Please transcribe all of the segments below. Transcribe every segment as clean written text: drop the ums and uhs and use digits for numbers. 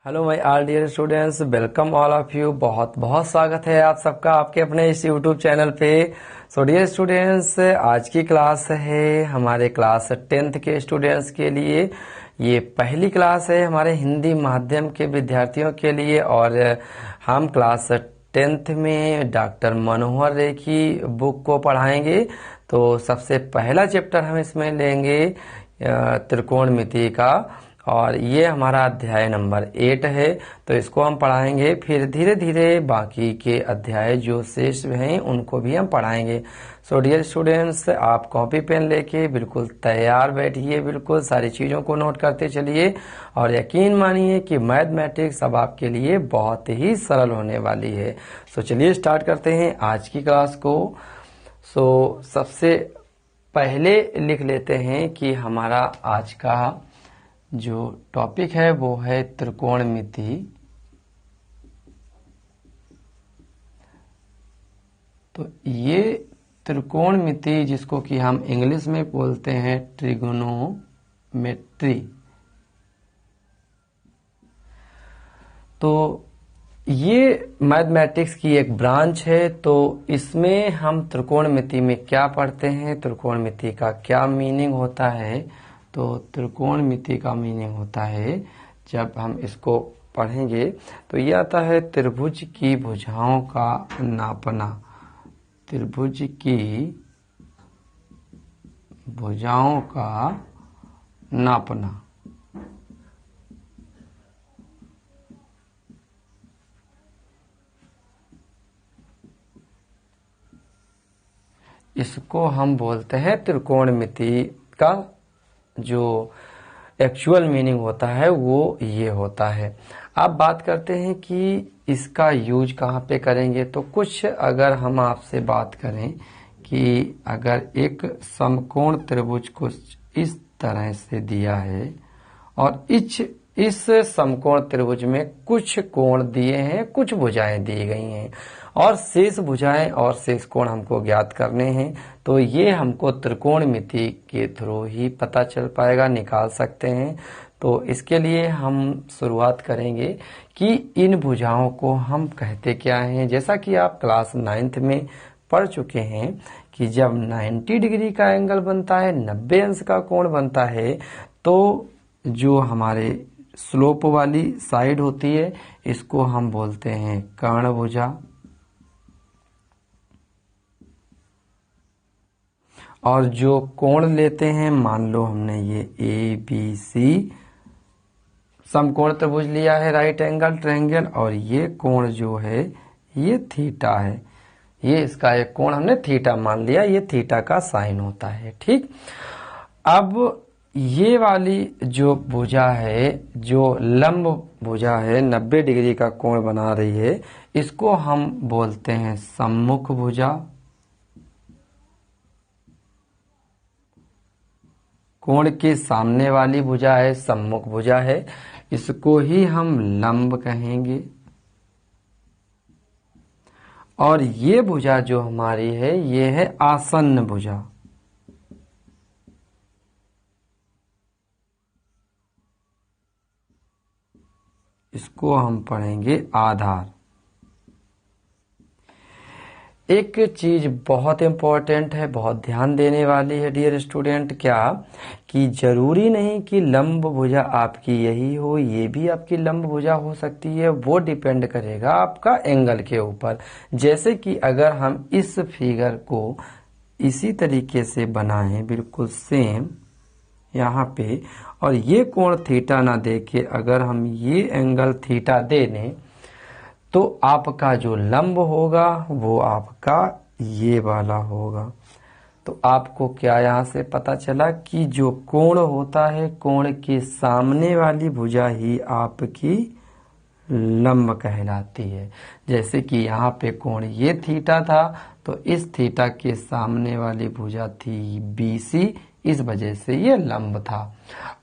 Hello my all dear students, welcome all of you. बहुत बहुत स्वागत है आप सबका आपके अपने इस यूट्यूब चैनल पे। सो डियर स्टूडेंट्स, आज की क्लास है हमारे क्लास 10th के स्टूडेंट्स के लिए। ये पहली क्लास है हमारे हिंदी माध्यम के विद्यार्थियों के लिए और हम क्लास 10th में डॉक्टर मनोहर रे की बुक को पढ़ाएंगे। तो सबसे पहला चैप्टर हम इसमें लेंगे त्रिकोणमिति का, और ये हमारा अध्याय नंबर 8 है। तो इसको हम पढ़ाएंगे, फिर धीरे धीरे बाकी के अध्याय जो शेष हैं उनको भी हम पढ़ाएंगे। सो डियर स्टूडेंट्स, आप कॉपी पेन लेके बिल्कुल तैयार बैठिए, बिल्कुल सारी चीज़ों को नोट करते चलिए और यकीन मानिए कि मैथमेटिक्स अब आपके लिए बहुत ही सरल होने वाली है। सो चलिए स्टार्ट करते हैं आज की क्लास को। सो सबसे पहले लिख लेते हैं कि हमारा आज का जो टॉपिक है वो है त्रिकोणमिति। तो ये त्रिकोणमिति जिसको कि हम इंग्लिश में बोलते हैं ट्रिगोनोमेट्री, तो ये मैथमेटिक्स की एक ब्रांच है। तो इसमें हम त्रिकोणमिति में क्या पढ़ते हैं, त्रिकोणमिति का क्या मीनिंग होता है। तो त्रिकोणमिति का मीनिंग होता है, जब हम इसको पढ़ेंगे तो ये आता है त्रिभुज की भुजाओं का नापना। त्रिभुज की भुजाओं का नापना। इसको हम बोलते हैं त्रिकोणमिति का जो एक्चुअल मीनिंग होता है वो ये होता है। अब बात करते हैं कि इसका यूज कहाँ पे करेंगे। तो कुछ अगर हम आपसे बात करें कि अगर एक समकोण त्रिभुज को इस तरह से दिया है और इस समकोण त्रिभुज में कुछ कोण दिए हैं, कुछ भुजाएं दी गई हैं और शेष भुजाएं और शेष कोण हमको ज्ञात करने हैं। तो ये हमको त्रिकोणमिति के थ्रू ही पता चल पाएगा, निकाल सकते हैं। तो इसके लिए हम शुरुआत करेंगे कि इन भुजाओं को हम कहते क्या हैं। जैसा कि आप क्लास 9th में पढ़ चुके हैं कि जब 90 डिग्री का एंगल बनता है, 90 अंश का कोण बनता है, तो जो हमारे स्लोप वाली साइड होती है इसको हम बोलते हैं कर्ण भुजा। और जो कोण लेते हैं, मान लो हमने ये ABC समकोण त्रिभुज लिया है, राइट एंगल ट्रायंगल, और ये कोण जो है ये थीटा है। ये इसका एक कोण हमने थीटा मान लिया, ये थीटा का साइन होता है। ठीक, अब ये वाली जो भुजा है, जो लंब भुजा है, 90 डिग्री का कोण बना रही है, इसको हम बोलते हैं सम्मुख भुजा। कोण के सामने वाली भुजा है सम्मुख भुजा है, इसको ही हम लंब कहेंगे। और ये भुजा जो हमारी है ये है आसन्न भुजा। इसको हम पढ़ेंगे आधार। एक चीज बहुत इंपॉर्टेंट है, बहुत ध्यान देने वाली है डियर स्टूडेंट, क्या कि जरूरी नहीं कि लंब भुजा आपकी यही हो, ये भी आपकी लंब भुजा हो सकती है। वो डिपेंड करेगा आपका एंगल के ऊपर। जैसे कि अगर हम इस फिगर को इसी तरीके से बनाएं, बिल्कुल सेम यहाँ पे, और ये कोण थीटा ना दे के अगर हम ये एंगल थीटा दे दें, तो आपका जो लंब होगा वो आपका ये वाला होगा। तो आपको क्या यहाँ से पता चला कि जो कोण होता है, कोण के सामने वाली भुजा ही आपकी लंब कहलाती है। जैसे कि यहाँ पे कोण ये थीटा था, तो इस थीटा के सामने वाली भुजा थी BC, इस वजह से ये लंब था।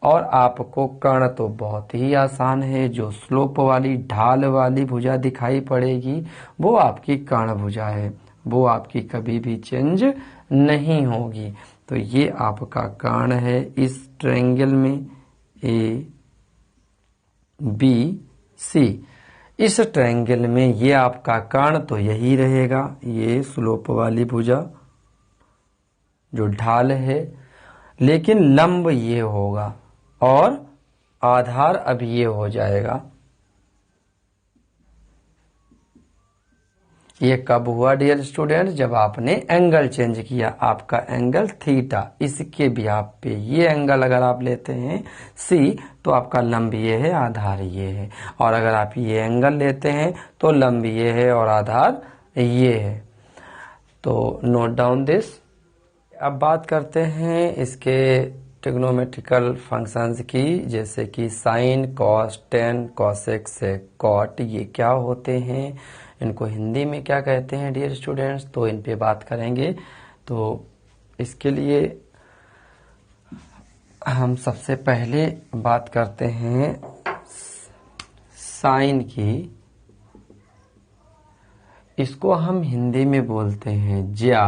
और आपको कर्ण तो बहुत ही आसान है, जो स्लोप वाली ढाल वाली भुजा दिखाई पड़ेगी वो आपकी कर्ण भुजा है, वो आपकी कभी भी चेंज नहीं होगी। तो ये आपका कर्ण है इस ट्रायंगल में AB सी। इस ट्रायंगल में ये आपका कर्ण तो यही रहेगा, ये स्लोप वाली भुजा जो ढाल है, लेकिन लंब ये होगा और आधार अब ये हो जाएगा। ये कब हुआ डियर स्टूडेंट? जब आपने एंगल चेंज किया। आपका एंगल थीटा, इसके बिहाफ पे ये एंगल अगर आप लेते हैं सी, तो आपका लंब ये है, आधार ये है। और अगर आप ये एंगल लेते हैं तो लंब ये है और आधार ये है। तो नोट डाउन दिस। अब बात करते हैं इसके ट्रिग्नोमेट्रिकल फंक्शंस की, जैसे कि साइन, कॉस, टेन, कोसेक, सेक, कॉट। ये क्या होते हैं, इनको हिंदी में क्या कहते हैं डियर स्टूडेंट्स, तो इन पे बात करेंगे। तो इसके लिए हम सबसे पहले बात करते हैं साइन की। इसको हम हिंदी में बोलते हैं ज्या।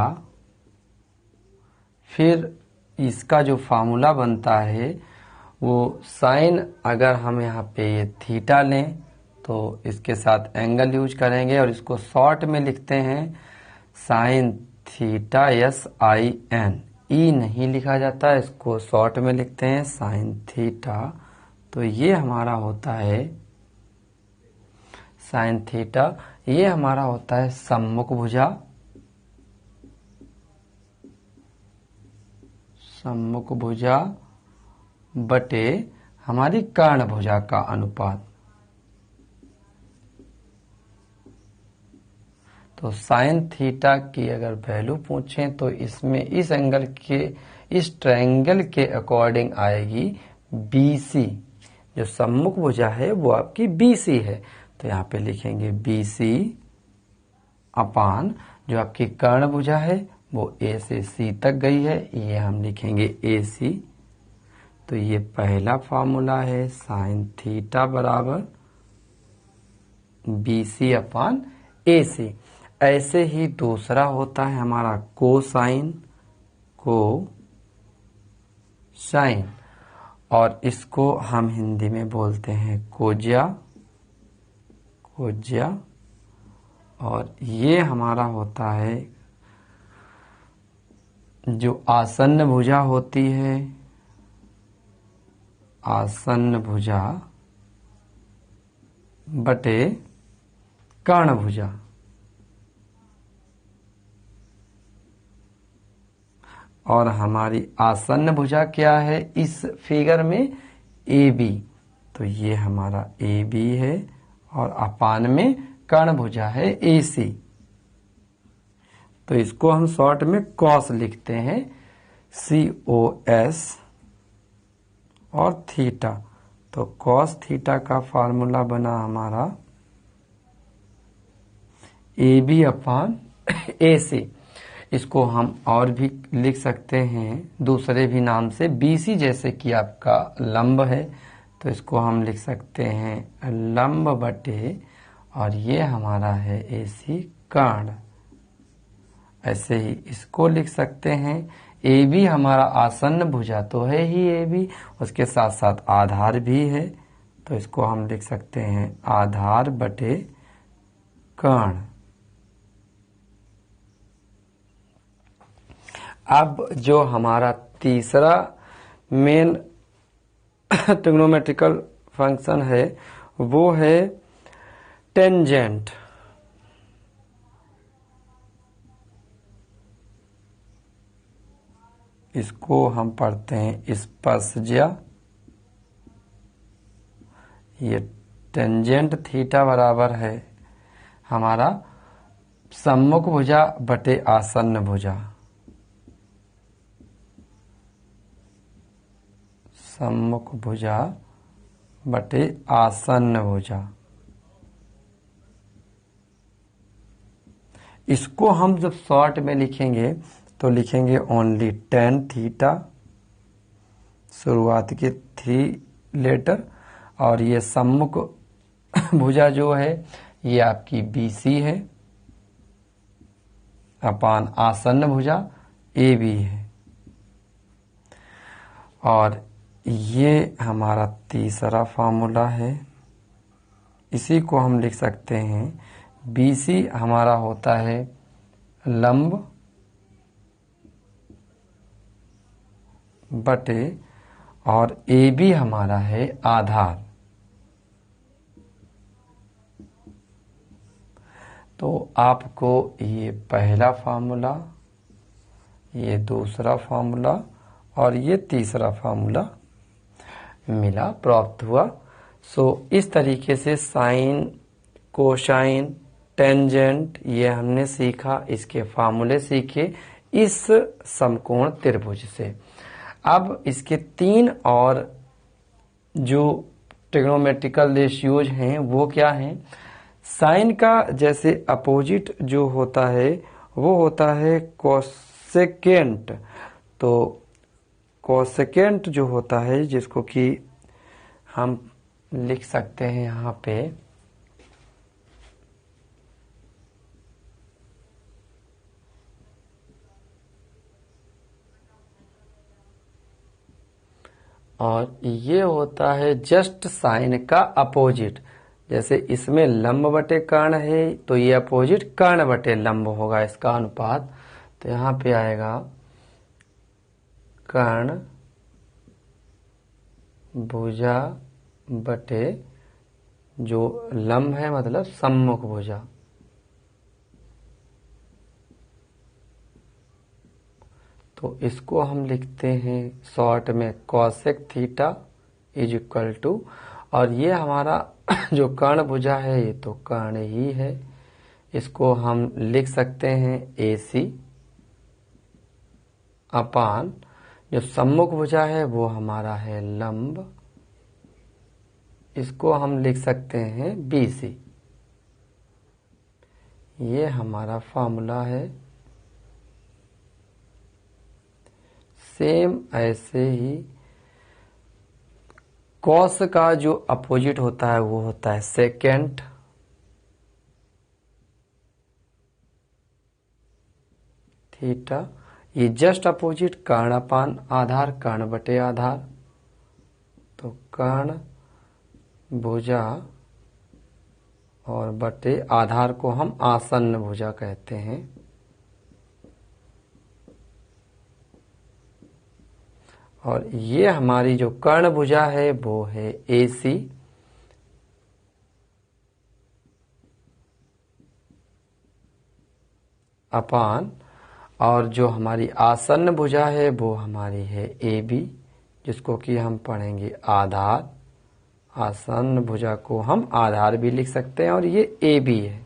फिर इसका जो फार्मूला बनता है वो साइन, अगर हम यहाँ पे ये थीटा लें तो इसके साथ एंगल यूज करेंगे और इसको शॉर्ट में लिखते हैं sine theta S I N. E नहीं लिखा जाता, इसको शॉर्ट में लिखते हैं साइन थीटा। तो ये हमारा होता है साइन थीटा, ये हमारा होता है सम्मुख भुजा। सम्मुख भुजा बटे हमारी कर्ण भुजा का अनुपात। तो साइन थीटा की अगर वैल्यू पूछें तो इसमें इस एंगल के, इस ट्रायंगल के अकॉर्डिंग आएगी BC। जो सम्मुख भुजा है वो आपकी BC है, तो यहाँ पे लिखेंगे BC अपान जो आपकी कर्ण भुजा है वो A से C तक गई है, ये हम लिखेंगे AC। तो ये पहला फार्मूला है, साइन थीटा बराबर BC अपान AC। ऐसे ही दूसरा होता है हमारा कोसाइन, और इसको हम हिंदी में बोलते हैं कोज्या। और ये हमारा होता है जो आसन्न भुजा होती है, आसन्न भुजा बटे कर्ण भुजा। और हमारी आसन्न भुजा क्या है इस फिगर में? AB। तो ये हमारा AB है और अपान में कर्ण भुजा है AC। तो इसको हम शॉर्ट में कॉस लिखते हैं, COS और थीटा। तो कॉस थीटा का फार्मूला बना हमारा AB अपान AC। इसको हम और भी लिख सकते हैं दूसरे भी नाम से, BC जैसे कि आपका लंब है, तो इसको हम लिख सकते हैं लंब बटे, और ये हमारा है AC कर्ण। ऐसे ही इसको लिख सकते हैं, AB हमारा आसन्न भुजा तो है ही AB, उसके साथ साथ आधार भी है, तो इसको हम लिख सकते हैं आधार बटे कर्ण। अब जो हमारा तीसरा मेन ट्रिग्नोमेट्रिकल फंक्शन है वो है टेंजेंट। इसको हम पढ़ते हैं स्पर्शज्या। ये टेंजेंट थीटा बराबर है हमारा सम्मुख भुजा बटे आसन्न भुजा। सम्मुख भुजा बटे आसन्न भुजा। इसको हम जब शॉर्ट में लिखेंगे तो लिखेंगे ओनली टेन थीटा, शुरुआत के 3 लेटर, और ये सम्मुख भुजा जो है ये आपकी BC है अपान आसन्न भुजा AB है। और ये हमारा तीसरा फार्मूला है, इसी को हम लिख सकते हैं BC हमारा होता है लंब बटे और AB हमारा है आधार। तो आपको ये पहला फार्मूला, ये दूसरा फार्मूला और ये तीसरा फार्मूला मिला, प्राप्त हुआ। इस तरीके से साइन, कोसाइन, टेंजेंट ये हमने सीखा, इसके फार्मूले सीखे इस समकोण त्रिभुज से। अब इसके 3 और जो ट्रिग्नोमेट्रिकल रेशियोज हैं वो क्या हैं? साइन का जैसे अपोजिट जो होता है वो होता है कोसेकेंट। तो कोसेकेंट जो होता है, जिसको कि हम लिख सकते हैं यहाँ पे और ये होता है जस्ट साइन का अपोजिट। जैसे इसमें लंब बटे कर्ण है तो ये अपोजिट कर्ण बटे लंब होगा, इसका अनुपात। तो यहाँ पे आएगा कर्ण भुजा बटे जो लंब है मतलब सम्मुख भुजा। तो इसको हम लिखते हैं शॉर्ट में cosec theta is equal to, और ये हमारा जो कर्ण भुजा है ये तो कर्ण ही है, इसको हम लिख सकते हैं AC अपान जो सम्मुख भुजा है वो हमारा है लंब, इसको हम लिख सकते हैं BC। ये हमारा फार्मूला है। सेम ऐसे ही कॉस का जो अपोजिट होता है वो होता है सेकेंट, थीटा। ये जस्ट अपोजिट कर्ण अपान आधार, कर्ण बटे आधार। तो कर्ण भुजा और बटे आधार को हम आसन्न भुजा कहते हैं। और ये हमारी जो कर्ण भुजा है वो है AC अपान, और जो हमारी आसन्न भुजा है वो हमारी है AB, जिसको कि हम पढ़ेंगे आधार। आसन्न भुजा को हम आधार भी लिख सकते हैं और ये AB है।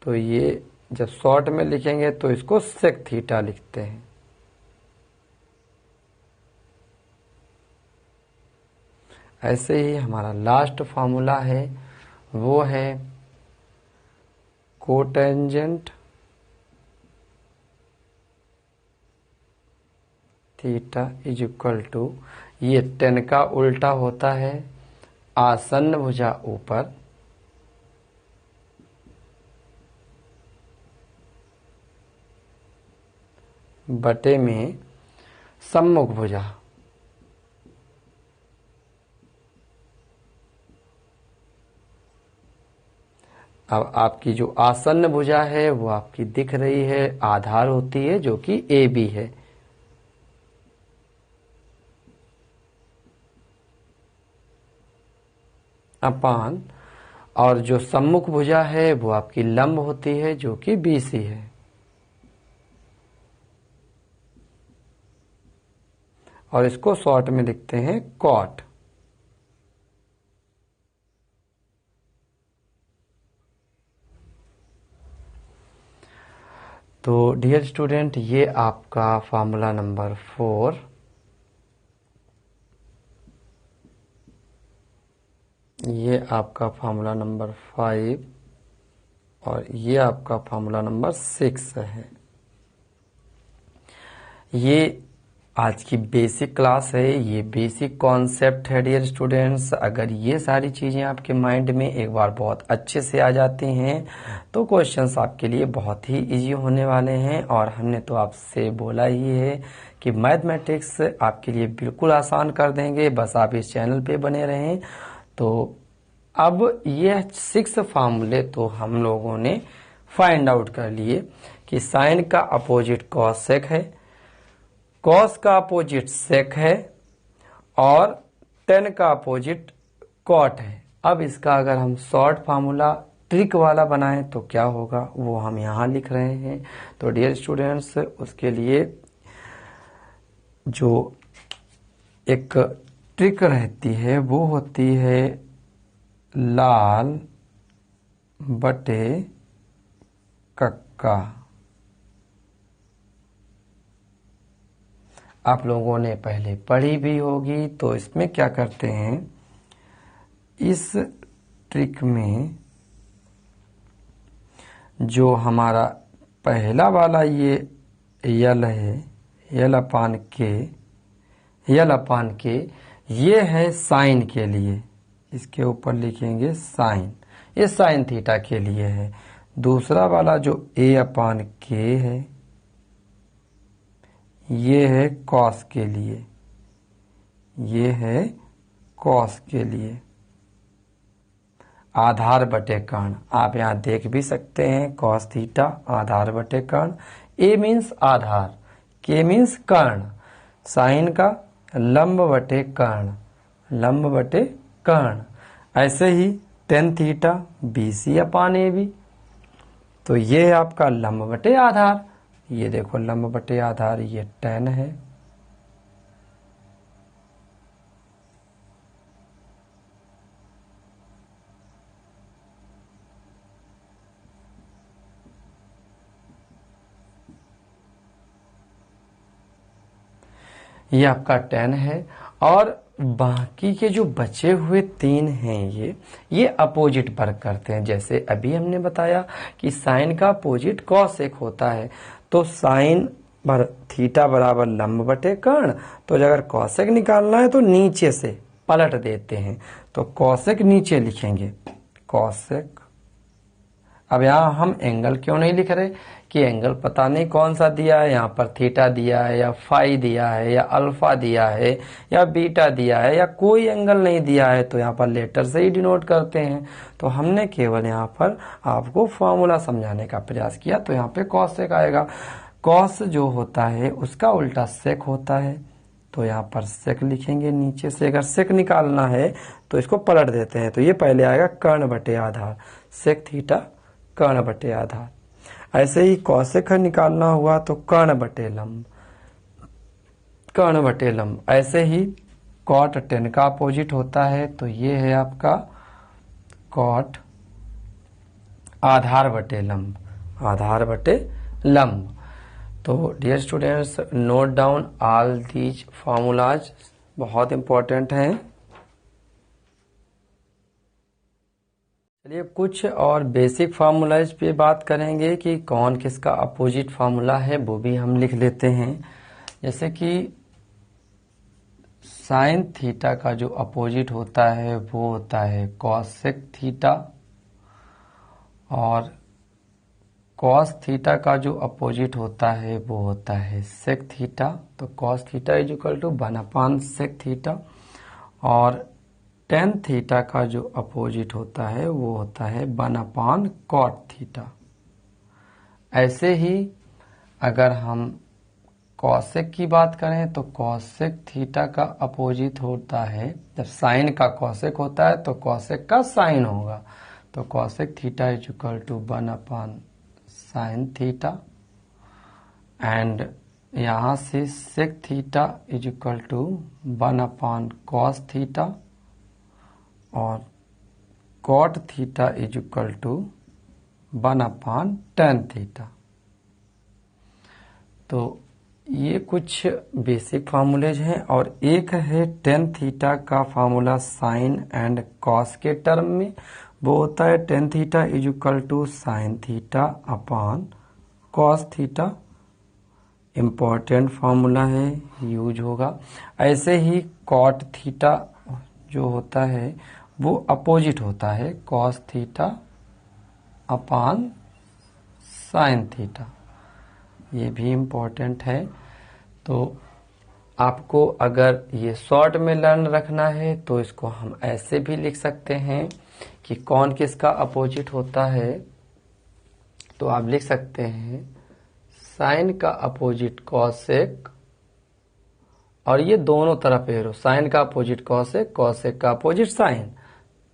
तो ये जब शॉर्ट में लिखेंगे तो इसको सेक थीटा लिखते हैं। ऐसे ही हमारा लास्ट फार्मूला है वो है cotangent theta is equal to, ये टेन का उल्टा होता है आसन्न भुजा ऊपर बटे में सम्मुख भुजा। अब आपकी जो आसन्न भुजा है वो आपकी दिख रही है, आधार होती है जो कि AB है। अपान, और जो सम्मुख भुजा है वो आपकी लंब होती है जो कि BC है। और इसको शॉर्ट में लिखते हैं कॉट। तो डियर स्टूडेंट, ये आपका फार्मूला नंबर 4, ये आपका फार्मूला नंबर 5 और ये आपका फार्मूला नंबर 6 है। ये आज की बेसिक क्लास है, ये बेसिक कॉन्सेप्ट है डियर स्टूडेंट्स। अगर ये सारी चीज़ें आपके माइंड में एक बार बहुत अच्छे से आ जाती हैं तो क्वेश्चंस आपके लिए बहुत ही इजी होने वाले हैं। और हमने तो आपसे बोला ही है कि मैथमेटिक्स आपके लिए बिल्कुल आसान कर देंगे, बस आप इस चैनल पे बने रहें। तो अब ये 6 फार्मूले तो हम लोगों ने फाइंड आउट कर लिए कि साइन का अपोजिट कॉस सेक है, कॉस का अपोजिट सेक है और टेन का अपोजिट कॉट है। अब इसका अगर हम शॉर्ट फार्मूला ट्रिक वाला बनाएं तो क्या होगा वो हम यहाँ लिख रहे हैं। तो डियर स्टूडेंट्स, उसके लिए जो एक ट्रिक रहती है वो होती है लाल बटे कक्का। आप लोगों ने पहले पढ़ी भी होगी। तो इसमें क्या करते हैं, इस ट्रिक में जो हमारा पहला वाला ये यल है, यल अपान के ये है साइन के लिए, इसके ऊपर लिखेंगे साइन, ये साइन थीटा के लिए है। दूसरा वाला जो ए अपान के है ये है कॉस के लिए, ये है कॉस के लिए। आधार बटे कर्ण आप यहाँ देख भी सकते हैं, कॉस थीटा आधार बटे कर्ण। ए मीन्स आधार, के मीन्स कर्ण, साइन का लंब बटे कर्ण, लंब बटे कर्ण। ऐसे ही टेन थीटा BC अपान AB, तो ये है आपका लंब बटे आधार। ये देखो लंब बटे आधार, ये टेन है। ये आपका 10 है और बाकी के जो बचे हुए 3 हैं ये अपोजिट वर्क करते हैं। जैसे अभी हमने बताया कि साइन का अपोजिट कॉसेक होता है, तो साइन थीटा बराबर लंब बटे कर्ण। तो अगर कॉसेक निकालना है तो नीचे से पलट देते हैं, तो कॉसेक नीचे लिखेंगे, कॉसेक। अब यहाँ हम एंगल क्यों नहीं लिख रहे कि एंगल पता नहीं कौन सा दिया है, यहाँ पर थीटा दिया है या फाई दिया है या अल्फा दिया है या बीटा दिया है या कोई एंगल नहीं दिया है, तो यहाँ पर लेटर से ही डिनोट करते हैं। तो हमने केवल यहाँ पर आपको फॉर्मूला समझाने का प्रयास किया। तो यहाँ पे कॉस सेक आएगा। कॉस जो होता है उसका उल्टा सेक होता है, तो यहाँ पर सेक लिखेंगे नीचे से। अगर सेक निकालना है तो इसको पलट देते हैं, तो ये पहले आएगा कर्ण बटे आधार, सेक थीटा कर्ण बटे आधार। ऐसे ही कॉसेक निकालना हुआ तो कर्ण बटे लंब, कर्ण बटे लंब। ऐसे ही कॉट टेन का अपोजिट होता है, तो ये है आपका कॉट आधार बटे लंब, आधार बटे लंब। तो dear students, note down all these formulas, बहुत इंपॉर्टेंट हैं। चलिए कुछ और बेसिक फार्मूलाज पे बात करेंगे कि कौन किसका अपोजिट फार्मूला है, वो भी हम लिख लेते हैं। जैसे कि साइन थीटा का जो अपोजिट होता है वो होता है कॉसेक थीटा, और कॉस थीटा का जो अपोजिट होता है वो होता है सेक थीटा। तो cos theta is equal to 1 sec theta, और टेन थीटा का जो अपोजिट होता है वो होता है 1 कॉट थीटा। ऐसे ही अगर हम कॉसेक की बात करें तो कॉसेक थीटा का अपोजिट होता है, जब साइन का कॉसेक होता है तो कॉसेक का साइन होगा, तो cosec theta is equal to 1 sine theta, and यहाँ से sec theta is equal to 1 cos theta, और cot theta is equal to 1 tan theta. तो ये कुछ बेसिक फार्मूलेज हैं, और एक है टेन थीटा का फार्मूला साइन एंड कॉस के टर्म में, वो होता है tan theta is equal to sine theta upon cos theta. Important formula है, यूज होगा। ऐसे ही कॉट थीटा जो होता है वो अपोजिट होता है cos theta upon sine theta, ये भी इम्पोर्टेंट है। तो आपको अगर ये शॉर्ट में लर्न रखना है तो इसको हम ऐसे भी लिख सकते हैं कि कौन किसका अपोजिट होता है। तो आप लिख सकते हैं साइन का अपोजिट कॉसेक, और ये दोनों तरफ एरो, साइन का अपोजिट कॉसेक, कॉसेक का अपोजिट साइन,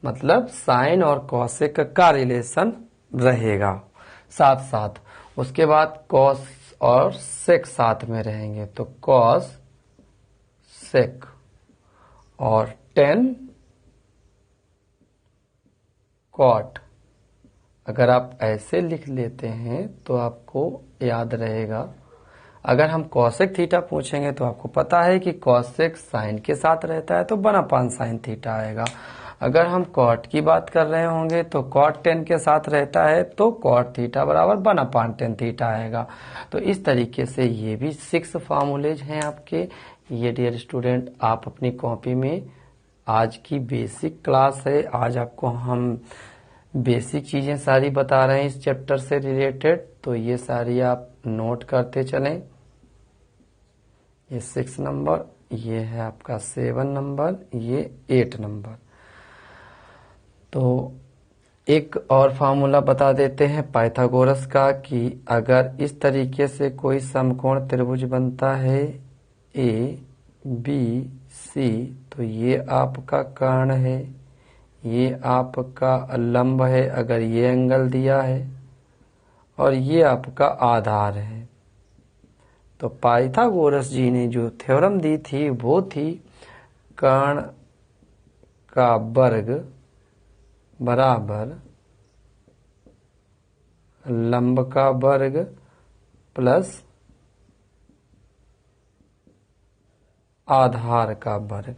मतलब साइन और कॉसेक का रिलेशन रहेगा साथ साथ। उसके बाद कॉस और सेक साथ में रहेंगे, तो कॉस सेक और 10 कॉट। अगर आप ऐसे लिख लेते हैं तो आपको याद रहेगा। अगर हम कॉसेक थीटा पूछेंगे तो आपको पता है कि कॉसेक साइन के साथ रहता है तो 1/, साइन थीटा आएगा। अगर हम कॉट की बात कर रहे होंगे तो कॉट 10 के साथ रहता है तो कॉट थीटा बराबर 1/10 थीटा आएगा। तो इस तरीके से ये भी 6 फार्मूलेज हैं आपके। ये डियर स्टूडेंट आप अपनी कॉपी में, आज की बेसिक क्लास है, आज आपको हम बेसिक चीजें सारी बता रहे हैं इस चैप्टर से रिलेटेड, तो ये सारी आप नोट करते चलें। ये 6 नंबर, ये है आपका 7 नंबर, ये 8 नंबर। तो एक और फार्मूला बता देते हैं पाइथागोरस का कि अगर इस तरीके से कोई समकोण त्रिभुज बनता है ए बी सी, तो ये आपका कर्ण है, ये आपका लंब है अगर ये एंगल दिया है, और ये आपका आधार है। तो पाइथागोरस जी ने जो थ्योरम दी थी वो थी कर्ण का वर्ग बराबर लंब का वर्ग प्लस आधार का वर्ग।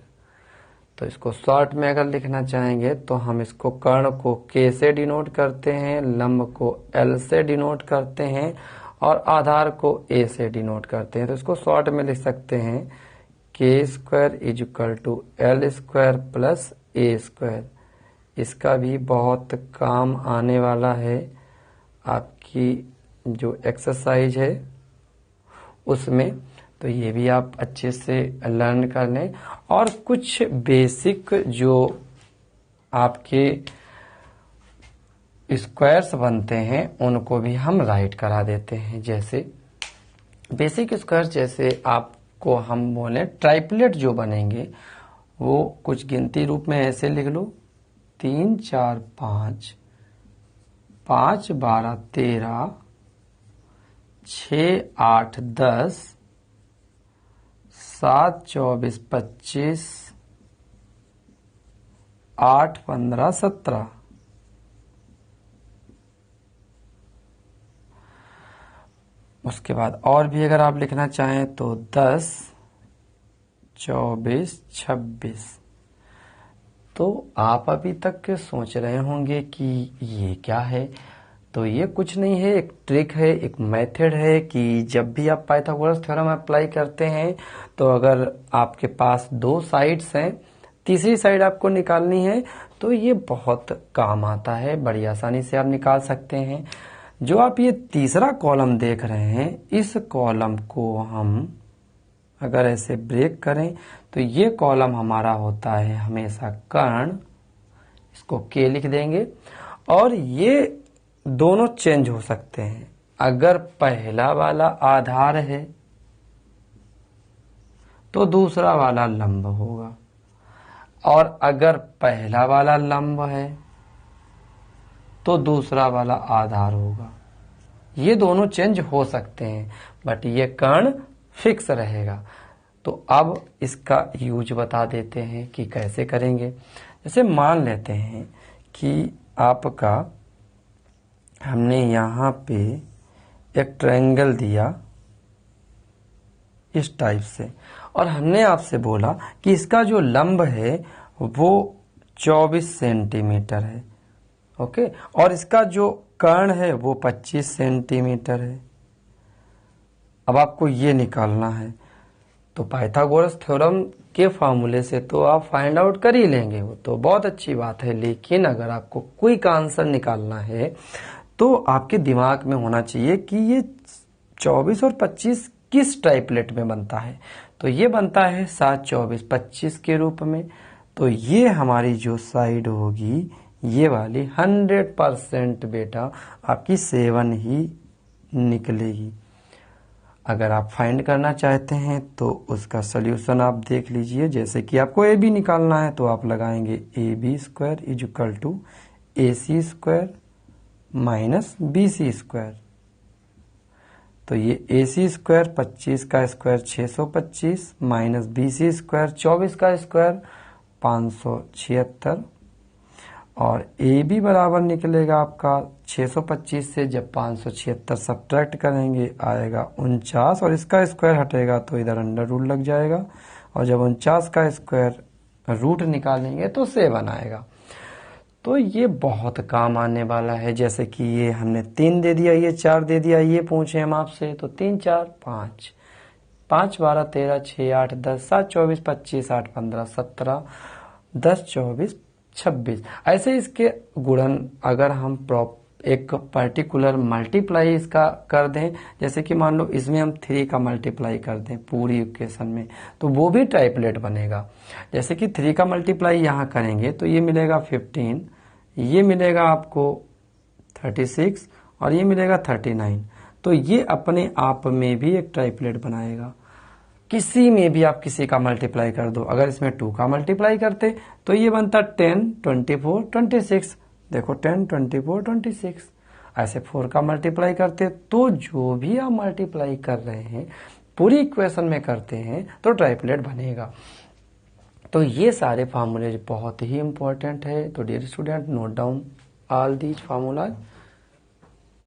तो इसको शॉर्ट में अगर लिखना चाहेंगे तो हम इसको कर्ण को k से डिनोट करते हैं, लंब को l से डिनोट करते हैं और आधार को a से डिनोट करते हैं। तो इसको शॉर्ट में लिख सकते हैं k² = l² प्लस a²। इसका भी बहुत काम आने वाला है आपकी जो एक्सरसाइज है उसमें, तो ये भी आप अच्छे से लर्न कर लें। और कुछ बेसिक जो आपके स्क्वायर्स बनते हैं उनको भी हम राइट करा देते हैं। जैसे बेसिक स्क्वायर, जैसे आपको हम बोले ट्राइपलेट जो बनेंगे वो कुछ गिनती रूप में ऐसे लिख लो 3 4 5, 5 12 13, 6 8 10, 7 24 25, 8 15 17। उसके बाद और भी अगर आप लिखना चाहें तो 10 24 26। तो आप अभी तक सोच रहे होंगे कि ये क्या है। तो ये कुछ नहीं है, एक ट्रिक है, एक मेथड है कि जब भी आप पाइथागोरस थ्योरम अप्लाई करते हैं तो अगर आपके पास 2 साइड्स हैं, तीसरी साइड आपको निकालनी है, तो ये बहुत काम आता है, बड़ी आसानी से आप निकाल सकते हैं। जो आप ये तीसरा कॉलम देख रहे हैं, इस कॉलम को हम अगर ऐसे ब्रेक करें तो ये कॉलम हमारा होता है हमेशा कर्ण, इसको k लिख देंगे। और ये दोनों चेंज हो सकते हैं। अगर पहला वाला आधार है तो दूसरा वाला लंब होगा, और अगर पहला वाला लंब है तो दूसरा वाला आधार होगा। ये दोनों चेंज हो सकते हैं बट ये कर्ण फिक्स रहेगा। तो अब इसका यूज बता देते हैं कि कैसे करेंगे। जैसे मान लेते हैं कि आपका हमने यहाँ पे एक ट्रायंगल दिया इस टाइप से, और हमने आपसे बोला कि इसका जो लंब है वो 24 सेंटीमीटर है, ओके, और इसका जो कर्ण है वो 25 सेंटीमीटर है। अब आपको ये निकालना है, तो पाइथागोरस थ्योरम के फार्मूले से तो आप फाइंड आउट कर ही लेंगे, वो तो बहुत अच्छी बात है। लेकिन अगर आपको क्विक आंसर निकालना है तो आपके दिमाग में होना चाहिए कि ये 24 और 25 किस ट्राइपलेट में बनता है, तो ये बनता है 7, 24, 25 के रूप में। तो ये हमारी जो साइड होगी ये वाली 100% बेटा आपकी 7 ही निकलेगी। अगर आप फाइंड करना चाहते हैं तो उसका सल्यूशन आप देख लीजिए। जैसे कि आपको ए बी निकालना है तो आप लगाएंगे A B square is equal to A C square minus B C square. तो ये ए सी स्क्वायर 25 का square 625 minus B C square 24 का स्क्वायर 576 और ए बी बराबर निकलेगा आपका 625 से जब 576 सब्ट्रैक्ट करेंगे आएगा 49 और इसका स्क्वायर हटेगा तो इधर अंडर रूट लग जाएगा और जब 49 का स्क्वायर रूट निकालेंगे तो 7 आएगा। तो ये बहुत काम आने वाला है। जैसे कि ये हमने 3 दे दिया, ये 4 दे दिया, ये पूछे हम आपसे तो 3 4 5 5 12 13 6 8 10 7 24 25 8 15 17 10 24 26 ऐसे इसके गुणन अगर हम एक पर्टिकुलर मल्टीप्लाई इसका कर दें, जैसे कि मान लो इसमें हम 3 का मल्टीप्लाई कर दें पूरी इक्वेशन में तो वो भी ट्राइपलेट बनेगा। जैसे कि 3 का मल्टीप्लाई यहाँ करेंगे तो ये मिलेगा 15, ये मिलेगा आपको 36 और ये मिलेगा 39। तो ये अपने आप में भी एक ट्राइपलेट बनाएगा। किसी में भी आप किसी का मल्टीप्लाई कर दो, अगर इसमें 2 का मल्टीप्लाई करते तो ये बनता 10 24 26। देखो 10 24 26। ऐसे 4 का मल्टीप्लाई करते तो जो भी आप मल्टीप्लाई कर रहे हैं पूरी इक्वेशन में करते हैं तो ट्राइपलेट बनेगा। तो ये सारे फार्मूले बहुत ही इंपॉर्टेंट है। तो dear student note down all these formulas.